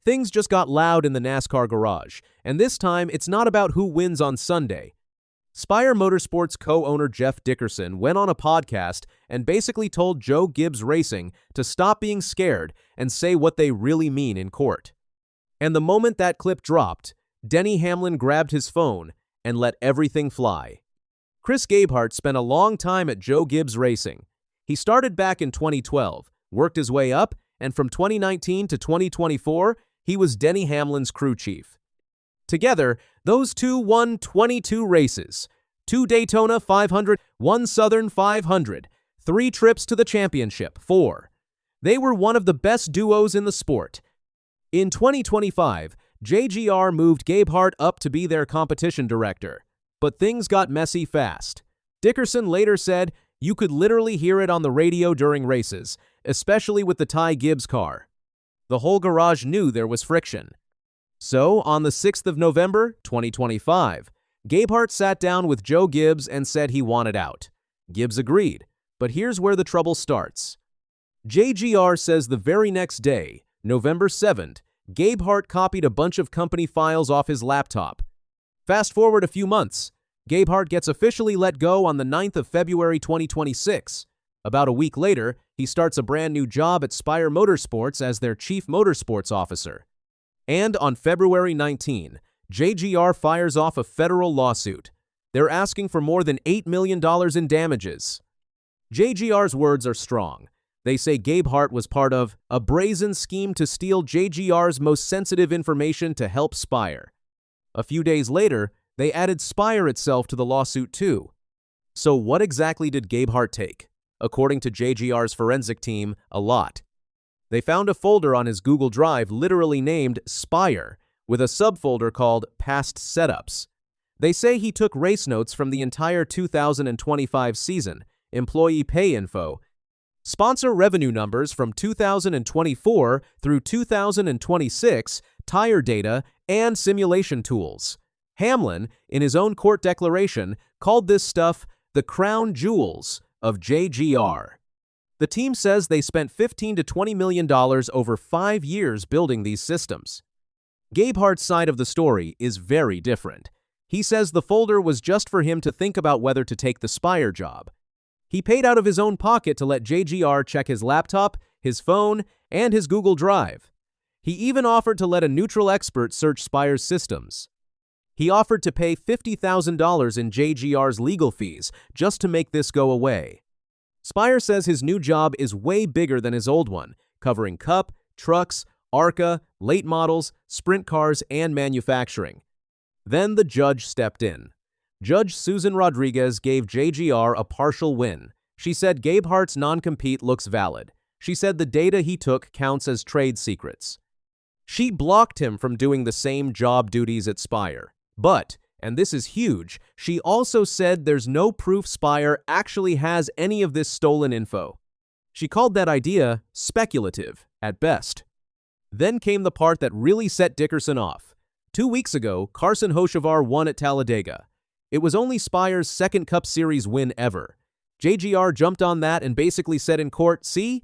Things just got loud in the NASCAR garage, and this time it's not about who wins on Sunday. Spire Motorsports co-owner Jeff Dickerson went on a podcast and basically told Joe Gibbs Racing to stop being scared and say what they really mean in court. And the moment that clip dropped, Denny Hamlin grabbed his phone and let everything fly. Gabehart spent a long time at Joe Gibbs Racing. He started back in 2012, worked his way up, and from 2019 to 2024, he was Denny Hamlin's crew chief. Together, those two won 22 races, 2 Daytona 500, 1 Southern 500, 3 trips to the championship, 4. They were one of the best duos in the sport. In 2025, JGR moved Gabehart up to be their competition director. But things got messy fast. Dickerson later said, "You could literally hear it on the radio during races, especially with the Ty Gibbs car. The whole garage knew there was friction." So, on the 6th of November, 2025, Gabehart sat down with Joe Gibbs and said he wanted out. Gibbs agreed, but here's where the trouble starts. JGR says the very next day, November 7th, Gabehart copied a bunch of company files off his laptop. Fast forward a few months, Gabehart gets officially let go on the 9th of February 2026. About a week later, he starts a brand new job at Spire Motorsports as their chief motorsports officer. And on February 19, JGR fires off a federal lawsuit. They're asking for more than $8 million in damages. JGR's words are strong. They say Gabehart was part of a brazen scheme to steal JGR's most sensitive information to help Spire. A few days later, they added Spire itself to the lawsuit too. So what exactly did Gabehart take? According to JGR's forensic team, a lot. They found a folder on his Google Drive literally named Spire, with a subfolder called Past Setups. They say he took race notes from the entire 2025 season, employee pay info, sponsor revenue numbers from 2024 through 2026, tire data, and simulation tools. Hamlin, in his own court declaration, called this stuff the crown jewels of JGR. The team says they spent $15 to $20 million over 5 years building these systems. Gabehart's side of the story is very different. He says the folder was just for him to think about whether to take the Spire job. He paid out of his own pocket to let JGR check his laptop, his phone, and his Google Drive. He even offered to let a neutral expert search Spire's systems. He offered to pay $50,000 in JGR's legal fees just to make this go away. Spire says his new job is way bigger than his old one, covering Cup, trucks, ARCA, late models, sprint cars, and manufacturing. Then the judge stepped in. Judge Susan Rodriguez gave JGR a partial win. She said Gabehart's non-compete looks valid. She said the data he took counts as trade secrets. She blocked him from doing the same job duties at Spire. But, and this is huge, she also said there's no proof Spire actually has any of this stolen info. She called that idea speculative, at best. Then came the part that really set Dickerson off. 2 weeks ago, Carson Hocevar won at Talladega. It was only Spire's second Cup Series win ever. JGR jumped on that and basically said in court, "See?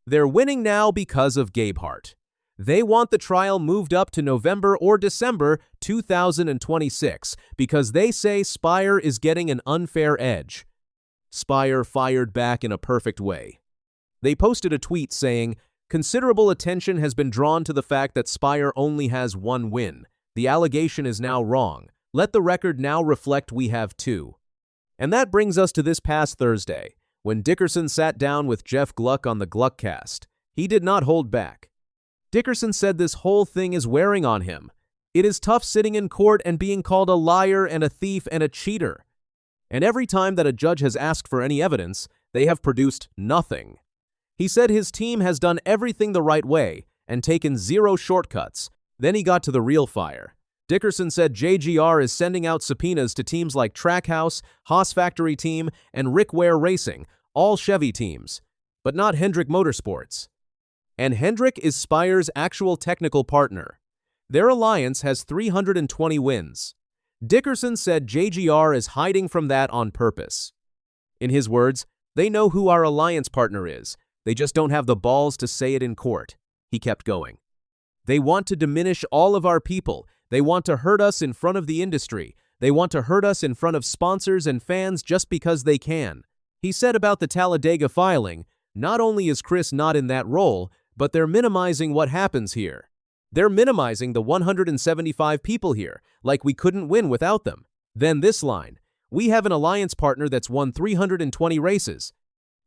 They're winning now because of Gabehart. They want the trial moved up to November or December 2026 because they say Spire is getting an unfair edge." Spire fired back in a perfect way. They posted a tweet saying, "Considerable attention has been drawn to the fact that Spire only has 1 win. The allegation is now wrong. Let the record now reflect we have 2. And that brings us to this past Thursday, when Dickerson sat down with Jeff Gluck on the Gluckcast. He did not hold back. Dickerson said this whole thing is wearing on him. It is tough sitting in court and being called a liar and a thief and a cheater. And every time that a judge has asked for any evidence, they have produced nothing. He said his team has done everything the right way and taken 0 shortcuts. Then he got to the real fire. Dickerson said JGR is sending out subpoenas to teams like Trackhouse, Haas Factory Team, and Rick Ware Racing, all Chevy teams, but not Hendrick Motorsports. And Hendrick is Spire's actual technical partner. Their alliance has 320 wins. Dickerson said JGR is hiding from that on purpose. In his words, "They know who our alliance partner is. They just don't have the balls to say it in court." He kept going. They want to diminish all of our people. They want to hurt us in front of the industry. They want to hurt us in front of sponsors and fans just because they can. He said about the Talladega filing, not only is Chris not in that role, but they're minimizing what happens here. They're minimizing the 175 people here, like we couldn't win without them. Then this line, we have an alliance partner that's won 320 races.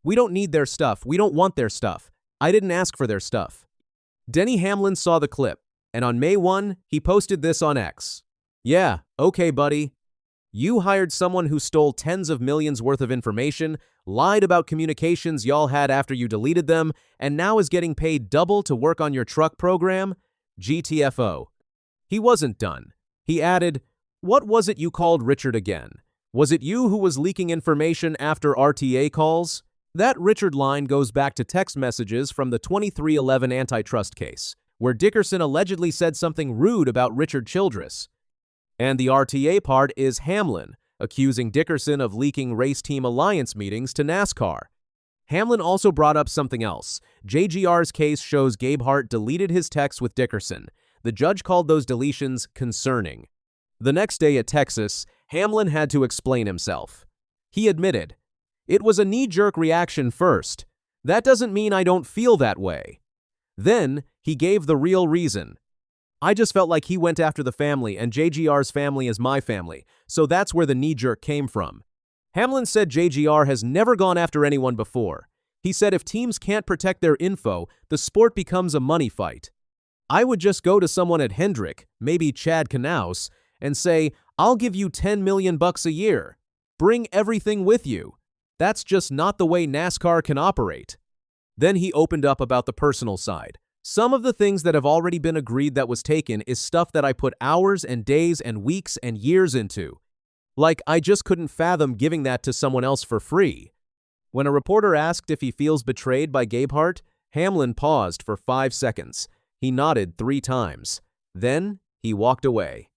We don't need their stuff. We don't want their stuff. I didn't ask for their stuff. Denny Hamlin saw the clip, and on May 1, he posted this on X. Yeah, okay, buddy. You hired someone who stole tens of millions worth of information, lied about communications y'all had after you deleted them, and now is getting paid double to work on your truck program? GTFO. He wasn't done. He added, what was it you called Richard again? Was it you who was leaking information after RTA calls? That Richard line goes back to text messages from the 2311 antitrust case, where Dickerson allegedly said something rude about Richard Childress. And the RTA part is Hamlin, accusing Dickerson of leaking race team alliance meetings to NASCAR. Hamlin also brought up something else. JGR's case shows Gabehart deleted his texts with Dickerson. The judge called those deletions concerning. The next day at Texas, Hamlin had to explain himself. He admitted, it was a knee-jerk reaction first. That doesn't mean I don't feel that way. Then, he gave the real reason. I just felt like he went after the family, and JGR's family is my family, so that's where the knee-jerk came from. Hamlin said JGR has never gone after anyone before. He said if teams can't protect their info, the sport becomes a money fight. I would just go to someone at Hendrick, maybe Chad Knaus, and say, I'll give you $10 million a year. Bring everything with you. That's just not the way NASCAR can operate. Then he opened up about the personal side. Some of the things that have already been agreed that was taken is stuff that I put hours and days and weeks and years into. Like, I just couldn't fathom giving that to someone else for free. When a reporter asked if he feels betrayed by Gabehart, Hamlin paused for 5 seconds. He nodded 3 times. Then, he walked away.